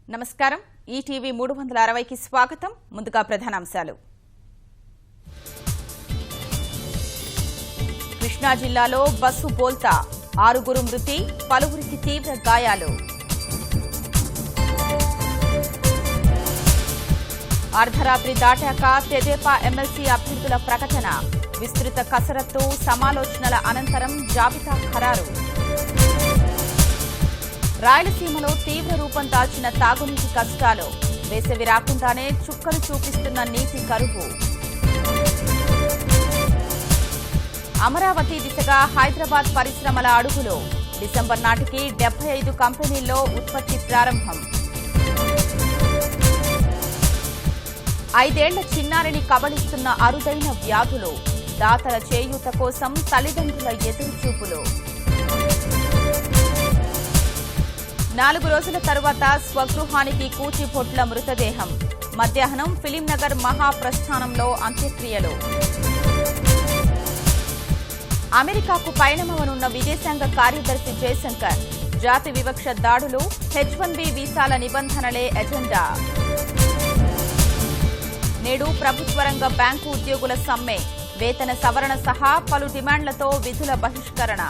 నమస్కారం ఈటీవీ 360 కి స్వాగతం ముందుగా ప్రధానాంశాలు కృష్ణా జిల్లాలో బస్సు బోల్తా 6 మృతి పలువురికి తీవ్ర గాయాలు అర్ధరాత్రి దాటాక తెదేపా ఎమ్మెల్సీ అభ్యర్థుల ప్రకటన విస్తృత కసరత్తు సమాలోచనల అనంతరం జాబితా ఖరారు రాయలసీమలో తీవ్ర రూపం దాల్చిన తాగునీటి కష్టాలు వేసవి రాకుండానే చుక్కలు చూపిస్తున్న నీటి కరువు అమరావతి దిశగా హైదరాబాద్ పరిశ్రమల అడుగులు డిసెంబర్ నాటికి 75 కంపెనీల్లో ఉత్పత్తి ప్రారంభం 5 ఏళ్ల చిన్నారిని కబళిస్తున్న అరుదైన వ్యాధులు దాతల చేయూత కోసం తల్లిదండ్రుల ఎదురుచూపులు 4 రోజుల తరువాత స్వగృహానికి కూచిభొట్ల మృతదేహం మధ్యాహ్నం ఫిలింనగర్ మహాప్రస్థానంలో అంత్యక్రియలు అమెరికాకు పయనమవనున్న విదేశాంగ కార్యదర్శి జయశంకర్ జాతి వివక్ష దాడులు H1B వీసాల నిబంధనలే ఎజెండా నేడు ప్రభుత్వ రంగ బ్యాంకు ఉద్యోగుల సమ్మె వేతన సవరణ సహా పలు డిమాండ్లతో విధుల బహిష్కరణ